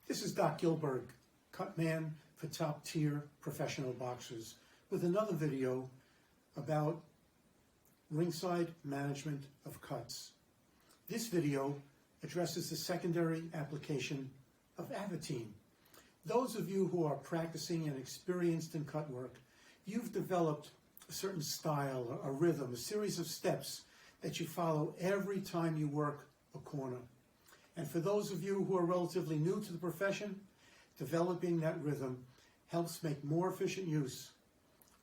This is Doc Gilberg, cutman for top-tier professional boxers, with another video about ringside management of cuts. This video addresses the secondary application of Avitene. Those of you who are practicing and experienced in cut work, you've developed a certain style, a rhythm, a series of steps that you follow every time you work a corner. And for those of you who are relatively new to the profession, developing that rhythm helps make more efficient use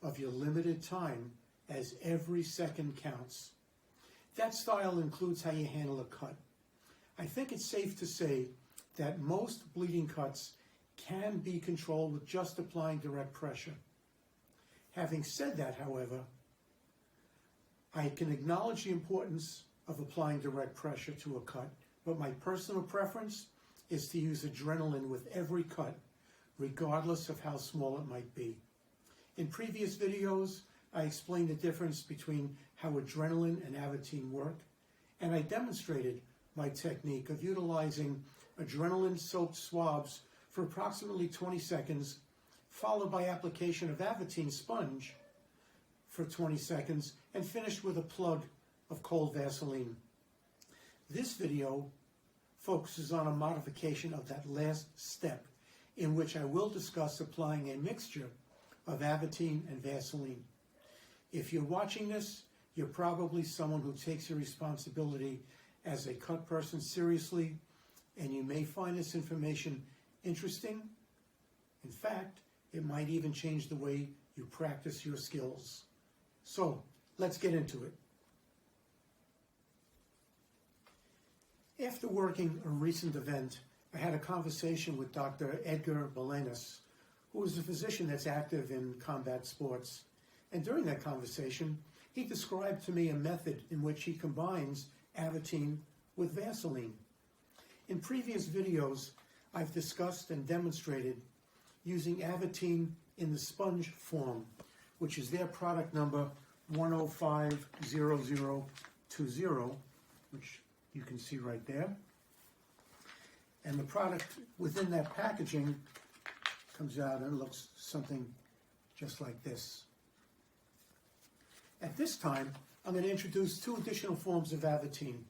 of your limited time, as every second counts. That style includes how you handle a cut. I think it's safe to say that most bleeding cuts can be controlled with just applying direct pressure. Having said that, however, I can acknowledge the importance of applying direct pressure to a cut, but my personal preference is to use adrenaline with every cut, regardless of how small it might be. In previous videos, I explained the difference between how adrenaline and Avitene work, and I demonstrated my technique of utilizing adrenaline-soaked swabs for approximately 20 seconds, followed by application of Avitene sponge for 20 seconds, and finished with a plug of cold Vaseline. This video focuses on a modification of that last step, in which I will discuss applying a mixture of Avitene and Vaseline. If you're watching this, you're probably someone who takes your responsibility as a cut person seriously, and you may find this information interesting. In fact, it might even change the way you practice your skills. So, let's get into it. After working a recent event, I had a conversation with Dr. Edgar Belenis, who is a physician that's active in combat sports. And during that conversation, he described to me a method in which he combines Avitene with Vaseline. In previous videos, I've discussed and demonstrated using Avitene in the sponge form, which is their product number 1050020, which you can see right there. And the product within that packaging comes out and it looks something just like this. At this time, I'm going to introduce two additional forms of Avitene.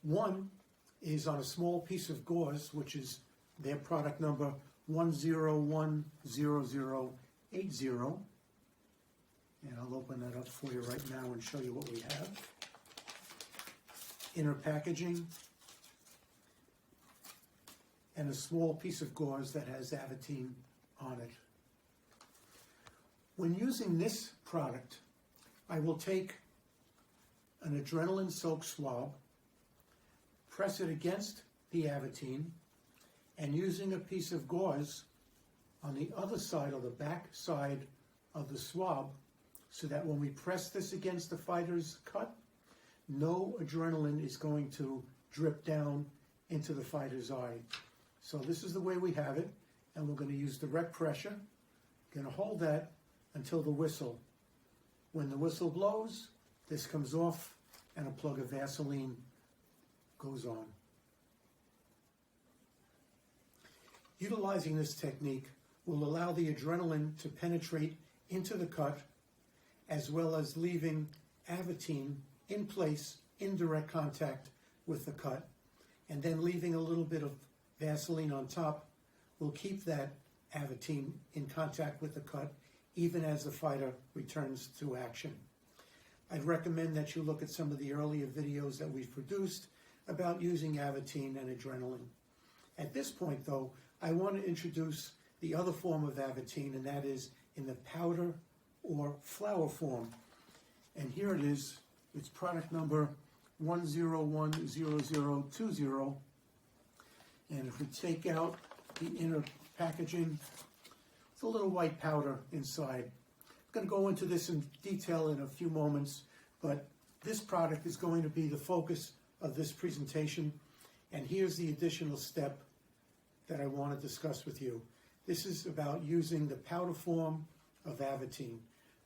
One is on a small piece of gauze, which is their product number 1010080. And I'll open that up for you right now and show you what we have. Inner packaging, and a small piece of gauze that has Avitene on it. When using this product, I will take an adrenaline-soaked swab, press it against the Avitene, and using a piece of gauze on the other side, or the back side of the swab, so that when we press this against the fighter's cut, no adrenaline is going to drip down into the fighter's eye. So this is the way we have it, and we're going to use direct pressure. Going to hold that until the whistle. When the whistle blows, this comes off and a plug of Vaseline goes on. Utilizing this technique will allow the adrenaline to penetrate into the cut, as well as leaving Avitene in place, in direct contact with the cut, and then leaving a little bit of Vaseline on top will keep that Avitene in contact with the cut even as the fighter returns to action. I'd recommend that you look at some of the earlier videos that we've produced about using Avitene and adrenaline. At this point, though, I want to introduce the other form of Avitene, and that is in the powder or flower form. And here it is. It's product number 1010020. And if we take out the inner packaging, it's a little white powder inside. I'm going to go into this in detail in a few moments, but this product is going to be the focus of this presentation. And here's the additional step that I want to discuss with you. This is about using the powder form of Avitene.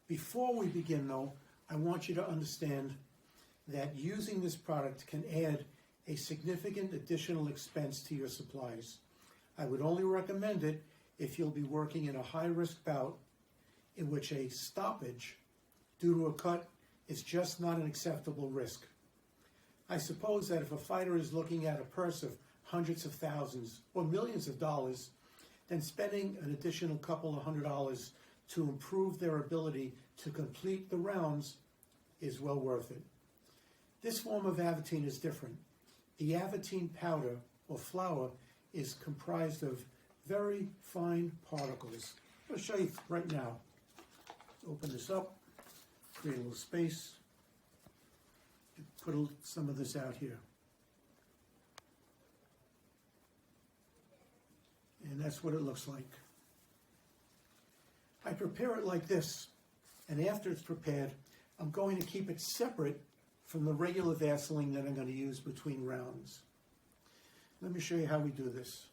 Before we begin, though, I want you to understand that using this product can add a significant additional expense to your supplies. I would only recommend it if you'll be working in a high-risk bout in which a stoppage due to a cut is just not an acceptable risk. I suppose that if a fighter is looking at a purse of hundreds of thousands or millions of dollars, then spending an additional couple of $100 to improve their ability to complete the rounds is well worth it. This form of Avitene is different. The Avitene powder or flour is comprised of very fine particles. I'll show you right now. Open this up, create a little space, and put some of this out here. And that's what it looks like. I prepare it like this, and after it's prepared, I'm going to keep it separate from the regular Vaseline that I'm going to use between rounds. Let me show you how we do this.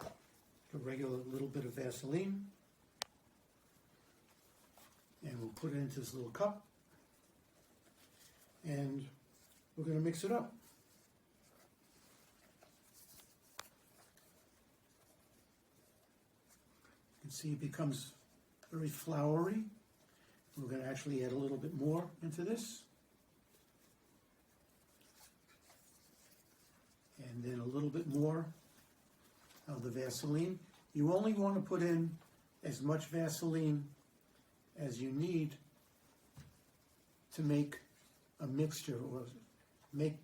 A regular little bit of Vaseline, and we'll put it into this little cup, and we're going to mix it up. You can see it becomes very floury. We're going to actually add a little bit more into this, and then a little bit more of the Vaseline. You only want to put in as much Vaseline as you need to make a mixture, or make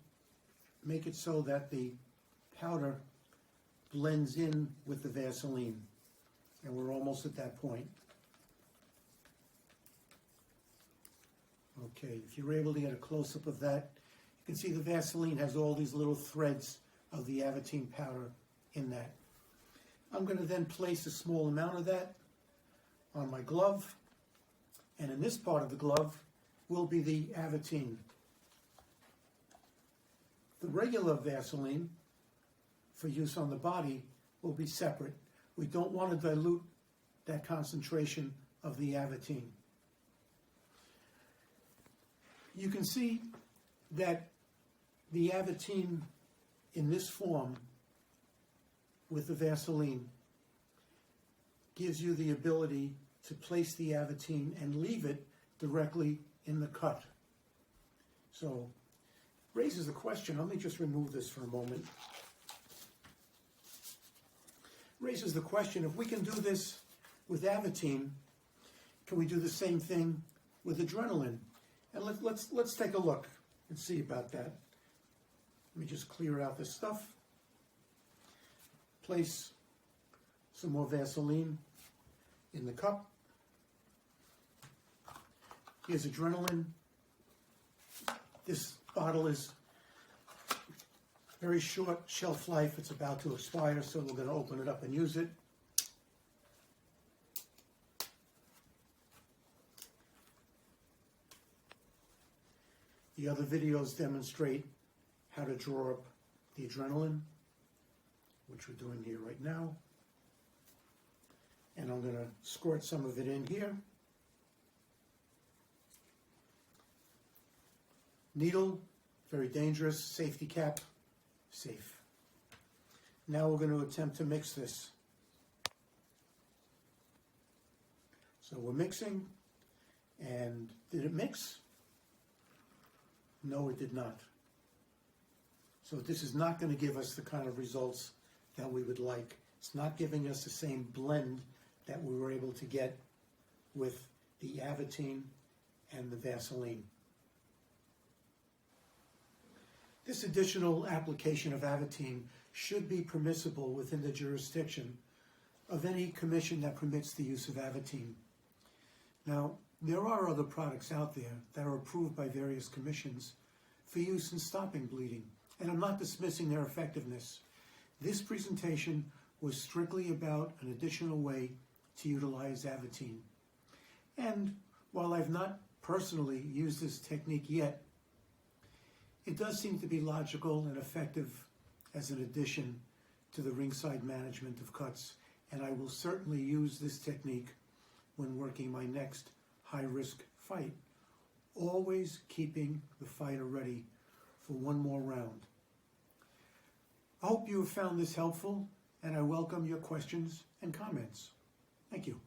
it so that the powder blends in with the Vaseline. And we're almost at that point. Okay, if you're able to get a close-up of that, you can see the Vaseline has all these little threads of the Avitene powder in that. I'm going to then place a small amount of that on my glove, and in this part of the glove will be the Avitene. The regular Vaseline for use on the body will be separate. We don't want to dilute that concentration of the Avitene. You can see that the Avitene in this form with the Vaseline gives you the ability to place the Avitene and leave it directly in the cut. So, raises the question, let me just remove this for a moment. Raises the question, if we can do this with Avitene, can we do the same thing with adrenaline? And let's take a look and see about that. Let me just clear out this stuff. Place some more Vaseline in the cup. Here's adrenaline. This bottle is very short shelf life. It's about to expire, so we're going to open it up and use it. The other videos demonstrate how to draw up the adrenaline, which we're doing here right now. And I'm going to squirt some of it in here. Needle, very dangerous. Safety cap, safe. Now we're going to attempt to mix this. So we're mixing, and did it mix? No, it did not. So this is not going to give us the kind of results that we would like. It's not giving us the same blend that we were able to get with the Avitene and the Vaseline. This additional application of Avitene should be permissible within the jurisdiction of any commission that permits the use of Avitene. Now, there are other products out there that are approved by various commissions for use in stopping bleeding, and I'm not dismissing their effectiveness. This presentation was strictly about an additional way to utilize Avitene. And while I've not personally used this technique yet, it does seem to be logical and effective as an addition to the ringside management of cuts, and I will certainly use this technique when working my next high-risk fight, always keeping the fighter ready for one more round. I hope you have found this helpful, and I welcome your questions and comments. Thank you.